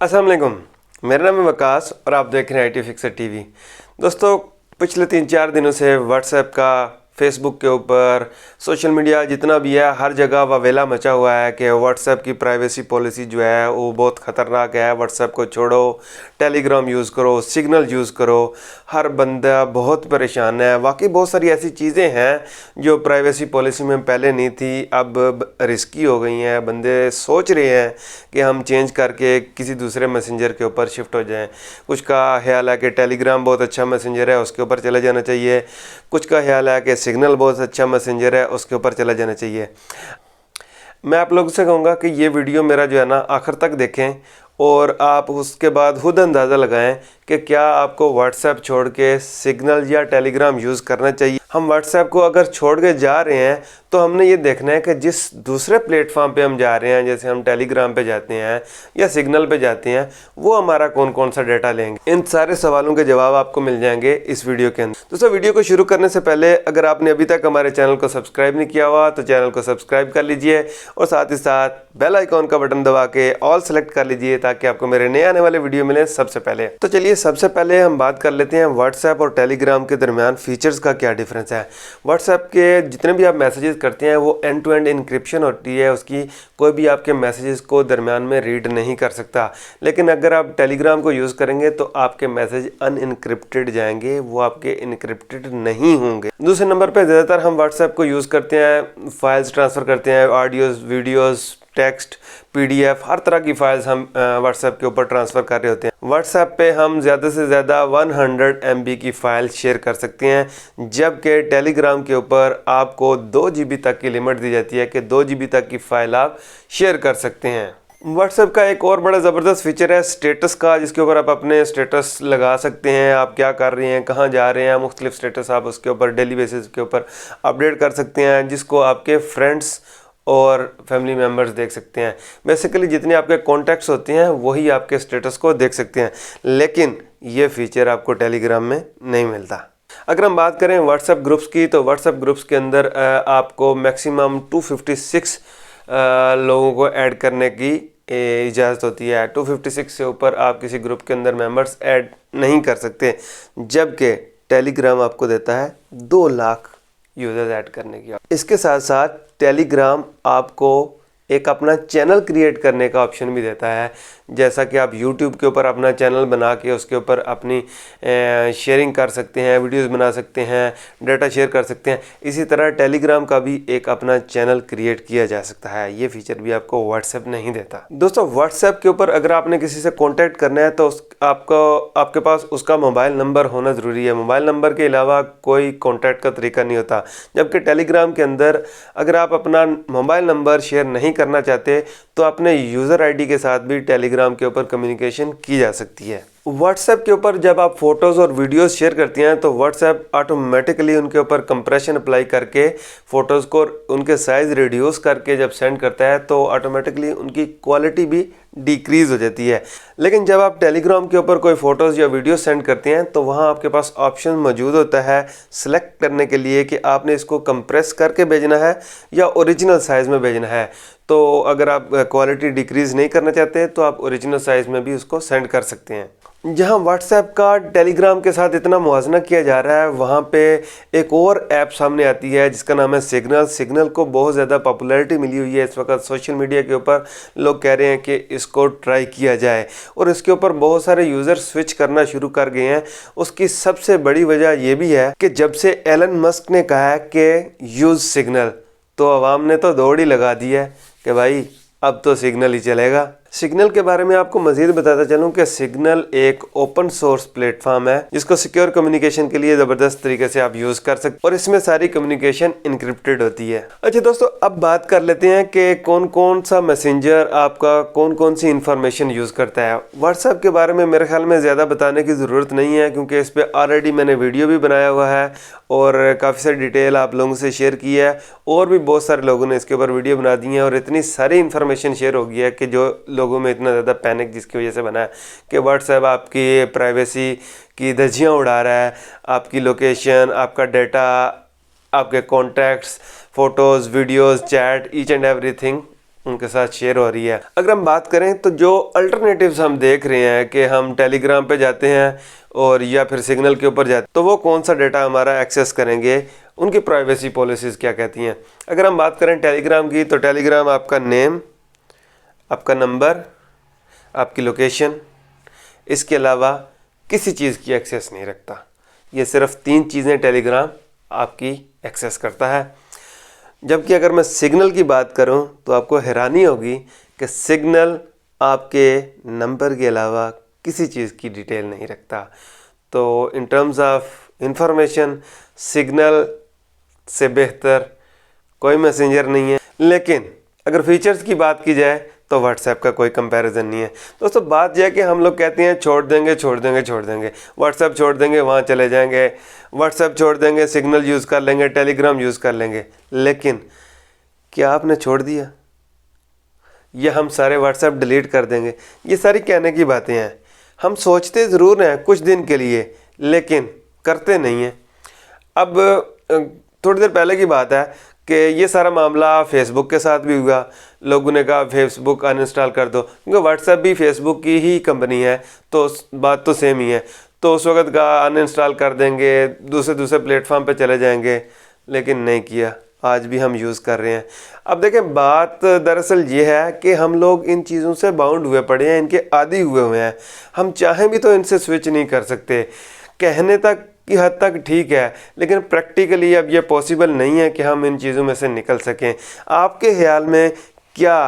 अस्सलाम वालेकुम, मेरा नाम है वकास और आप देख रहे हैं IT फिक्सर टीवी। दोस्तों, पिछले 3-4 दिनों से व्हाट्सएप का, फेसबुक के ऊपर, सोशल मीडिया जितना भी है हर जगह ववेला मचा हुआ है कि व्हाट्सएप की प्राइवेसी पॉलिसी जो है वो बहुत ख़तरनाक है। व्हाट्सएप को छोड़ो, टेलीग्राम यूज़ करो, सिग्नल यूज़ करो। हर बंदा बहुत परेशान है। वाकई बहुत सारी ऐसी चीज़ें हैं जो प्राइवेसी पॉलिसी में पहले नहीं थी, अब रिस्की हो गई हैं। बंदे सोच रहे हैं कि हम चेंज करके किसी दूसरे मैसेंजर के ऊपर शिफ्ट हो जाएं। कुछ का ख्याल है कि टेलीग्राम बहुत अच्छा मैसेंजर है, उसके ऊपर चले जाना चाहिए। कुछ का ख्याल है कि सिग्नल बहुत अच्छा मैसेंजर है, उसके ऊपर चला जाना चाहिए। मैं आप लोगों से कहूँगा कि ये वीडियो मेरा जो है ना आखिर तक देखें और आप उसके बाद खुद अंदाज़ा लगाएं कि क्या आपको व्हाट्सएप छोड़ के सिग्नल या टेलीग्राम यूज़ करना चाहिए। हम व्हाट्सएप को अगर छोड़ के जा रहे हैं तो हमने ये देखना है कि जिस दूसरे प्लेटफॉर्म पे हम जा रहे हैं, जैसे हम टेलीग्राम पे जाते हैं या सिग्नल पे जाते हैं, वो हमारा कौन कौन सा डाटा लेंगे। इन सारे सवालों के जवाब आपको मिल जाएंगे इस वीडियो के अंदर। दोस्तों, वीडियो को शुरू करने से पहले अगर आपने अभी तक हमारे चैनल को सब्सक्राइब नहीं किया हुआ तो चैनल को सब्सक्राइब कर लीजिए और साथ ही साथ बेल आइकॉन का बटन दबा के ऑल सेलेक्ट कर लीजिए ताकि आपको मेरे नए आने वाले वीडियो मिले सबसे पहले। तो चलिए सबसे पहले हम बात कर लेते हैं व्हाट्सएप और टेलीग्राम के दरमियान फीचर्स का क्या डिफरेंस है। व्हाट्सएप के जितने भी आप मैसेजेस करते हैं वो एंड टू एंड इनक्रिप्शन होती है, उसकी कोई भी आपके मैसेजेस को दरमियान में रीड नहीं कर सकता। लेकिन अगर आप टेलीग्राम को यूज़ करेंगे तो आपके मैसेज अनइनक्रिप्टेड जाएंगे, वो आपके इनक्रिप्टेड नहीं होंगे। दूसरे नंबर पर ज़्यादातर हम व्हाट्सएप को यूज़ करते हैं, फाइल्स ट्रांसफ़र करते हैं, ऑडियोज़, वीडियोज़, टेक्स्ट, PDF, हर तरह की फाइल्स हम व्हाट्सएप के ऊपर ट्रांसफ़र कर रहे होते हैं। व्हाट्सएप पे हम ज़्यादा से ज़्यादा 100 MB की फ़ाइल शेयर कर सकते हैं, जबकि टेलीग्राम के ऊपर आपको 2 GB तक की लिमिट दी जाती है कि 2 GB तक की फ़ाइल आप शेयर कर सकते हैं। व्हाट्सएप का एक और बड़ा ज़बरदस्त फीचर है स्टेटस का, जिसके ऊपर आप अपने स्टेटस लगा सकते हैं। आप क्या कर रहे हैं, कहाँ जा रहे हैं, मुख्तलिफ स्टेटस आप उसके ऊपर डेली बेसिस के ऊपर अपडेट कर सकते हैं, जिसको आपके फ्रेंड्स और फैमिली मेम्बर्स देख सकते हैं। बेसिकली जितने आपके कॉन्टैक्ट्स होते हैं वही आपके स्टेटस को देख सकते हैं, लेकिन ये फीचर आपको टेलीग्राम में नहीं मिलता। अगर हम बात करें व्हाट्सएप ग्रुप्स की तो व्हाट्सएप ग्रुप्स के अंदर आपको मैक्सिमम 256 लोगों को ऐड करने की इजाज़त होती है। 256 से ऊपर आप किसी ग्रुप के अंदर मेंबर्स ऐड नहीं कर सकते, जबकि टेलीग्राम आपको देता है 2 लाख यूज़र्स ऐड करने की। इसके साथ साथ टेलीग्राम आपको एक अपना चैनल क्रिएट करने का ऑप्शन भी देता है। जैसा कि आप YouTube के ऊपर अपना चैनल बना के उसके ऊपर अपनी शेयरिंग कर सकते हैं, वीडियोस बना सकते हैं, डाटा शेयर कर सकते हैं। इसी तरह टेलीग्राम का भी एक अपना चैनल क्रिएट किया जा सकता है। ये फीचर भी आपको व्हाट्सएप नहीं देता। दोस्तों, व्हाट्सएप के ऊपर अगर आपने किसी से कॉन्टैक्ट करना है तो आपके पास उसका मोबाइल नंबर होना ज़रूरी है। मोबाइल नंबर के अलावा कोई कॉन्टैक्ट का तरीका नहीं होता। जबकि टेलीग्राम के अंदर अगर आप अपना मोबाइल नंबर शेयर नहीं करना चाहते तो अपने यूज़र ID के साथ भी टेलीग्राम के ऊपर कम्युनिकेशन की जा सकती है। व्हाट्सएप के ऊपर जब आप फ़ोटोज़ और वीडियोस शेयर करती हैं तो व्हाट्सएप ऑटोमेटिकली उनके ऊपर कंप्रेशन अप्लाई करके फ़ोटोज़ को उनके साइज़ रिड्यूस करके जब सेंड करता है तो ऑटोमेटिकली उनकी क्वालिटी भी डिक्रीज़ हो जाती है। लेकिन जब आप टेलीग्राम के ऊपर कोई फ़ोटोज़ या वीडियो सेंड करते हैं तो वहाँ आपके पास ऑप्शन मौजूद होता है सेलेक्ट करने के लिए कि आपने इसको कंप्रेस करके भेजना है या ओरिजिनल साइज़ में भेजना है। तो अगर आप क्वालिटी डिक्रीज़ नहीं करना चाहते तो आप ओरिजिनल साइज़ में भी उसको सेंड कर सकते हैं। जहां व्हाट्सएप का टेलीग्राम के साथ इतना मुवाजना किया जा रहा है, वहां पे एक और ऐप सामने आती है जिसका नाम है सिग्नल। सिग्नल को बहुत ज़्यादा पॉपुलैरिटी मिली हुई है इस वक्त सोशल मीडिया के ऊपर। लोग कह रहे हैं कि इसको ट्राई किया जाए और इसके ऊपर बहुत सारे यूज़र स्विच करना शुरू कर गए हैं। उसकी सबसे बड़ी वजह यह भी है कि जब से एलन मस्क ने कहा है कि यूज़ सिग्नल, तो आवाम ने तो दौड़ ही लगा दी है कि भाई अब तो सिग्नल ही चलेगा। सिग्नल के बारे में आपको मज़ीद बताता चलूँ कि सिग्नल एक ओपन सोर्स प्लेटफॉर्म है जिसको सिक्योर कम्युनिकेशन के लिए ज़बरदस्त तरीके से आप यूज़ कर सकते और इसमें सारी कम्युनिकेशन इनक्रिप्टेड होती है। अच्छा दोस्तों, अब बात कर लेते हैं कि कौन कौन सा मैसेंजर आपका कौन कौन सी इंफॉर्मेशन यूज़ करता है। व्हाट्सएप के बारे में मेरे ख्याल में ज़्यादा बताने की ज़रूरत नहीं है, क्योंकि इस पर ऑलरेडी मैंने वीडियो भी बनाया हुआ है और काफ़ी सारी डिटेल आप लोगों से शेयर की है और भी बहुत सारे लोगों ने इसके ऊपर वीडियो बना दी है और इतनी सारी इन्फॉर्मेशन शेयर हो गई है कि जो लोगों में इतना ज़्यादा पैनिक जिसकी वजह से बना है कि व्हाट्सएप आपकी प्राइवेसी की धज्जियाँ उड़ा रहा है। आपकी लोकेशन, आपका डाटा, आपके contacts, photos, videos, chat, each and everything उनके साथ शेयर हो रही है। अगर हम बात करें तो जो अल्टरनेटिव्स हम देख रहे हैं कि हम टेलीग्राम पे जाते हैं और या फिर सिग्नल के ऊपर जाते हैं, तो वो कौन सा डेटा हमारा एक्सेस करेंगे, उनकी प्राइवेसी पॉलिसीज़ क्या कहती हैं। अगर हम बात करें टेलीग्राम की, तो टेलीग्राम आपका नेम, आपका नंबर, आपकी लोकेशन, इसके अलावा किसी चीज़ की एक्सेस नहीं रखता। ये सिर्फ 3 चीज़ें टेलीग्राम आपकी एक्सेस करता है। जबकि अगर मैं सिग्नल की बात करूं तो आपको हैरानी होगी कि सिग्नल आपके नंबर के अलावा किसी चीज़ की डिटेल नहीं रखता। तो in terms of information signal से बेहतर कोई मैसेंजर नहीं है। लेकिन अगर फीचर्स की बात की जाए तो व्हाट्सएप का कोई कंपैरिजन नहीं है। दोस्तों बात यह है कि हम लोग कहते हैं छोड़ देंगे व्हाट्सएप छोड़ देंगे, वहाँ चले जाएंगे, व्हाट्सएप छोड़ देंगे, सिग्नल यूज़ कर लेंगे, टेलीग्राम यूज़ कर लेंगे। लेकिन क्या आपने छोड़ दिया या हम सारे व्हाट्सएप डिलीट कर देंगे? ये सारी कहने की बातें हैं। हम सोचते ज़रूर हैं कुछ दिन के लिए, लेकिन करते नहीं हैं। अब थोड़ी देर पहले की बात है कि ये सारा मामला फेसबुक के साथ भी हुआ। लोगों ने कहा फेसबुक अनइंस्टॉल कर दो, क्योंकि व्हाट्सएप भी फेसबुक की ही कंपनी है, तो बात तो सेम ही है। तो उस वक्त कहा अनइंस्टॉल कर देंगे, दूसरे प्लेटफॉर्म पे चले जाएंगे, लेकिन नहीं किया। आज भी हम यूज़ कर रहे हैं। अब देखें, बात दरअसल ये है कि हम लोग इन चीज़ों से बाउंड हुए पड़े हैं, इनके आदी हुए हैं। हम चाहें भी तो इनसे स्विच नहीं कर सकते। कहने तक की हद तक ठीक है, लेकिन प्रैक्टिकली अब ये पॉसिबल नहीं है कि हम इन चीज़ों में से निकल सकें। आपके ख्याल में क्या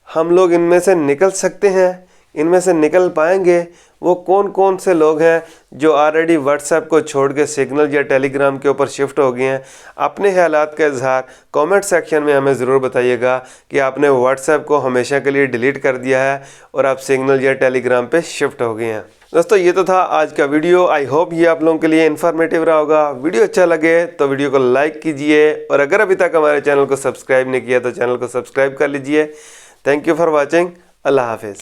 हम लोग इनमें से निकल सकते हैं? इनमें से निकल पाएंगे? वो कौन कौन से लोग हैं जो ऑलरेडी व्हाट्सएप को छोड़ के सिग्नल या टेलीग्राम के ऊपर शिफ्ट हो गए हैं? अपने ख्यालात का इजहार कमेंट सेक्शन में हमें ज़रूर बताइएगा कि आपने व्हाट्सएप को हमेशा के लिए डिलीट कर दिया है और आप सिग्नल या टेलीग्राम पे शिफ्ट हो गए हैं। दोस्तों ये तो था आज का वीडियो। आई होप ये आप लोगों के लिए इन्फॉर्मेटिव रहा होगा। वीडियो अच्छा लगे तो वीडियो को लाइक कीजिए, और अगर अभी तक हमारे चैनल को सब्सक्राइब नहीं किया तो चैनल को सब्सक्राइब कर लीजिए। Thank you for watching. अल्लाह हाफिज़।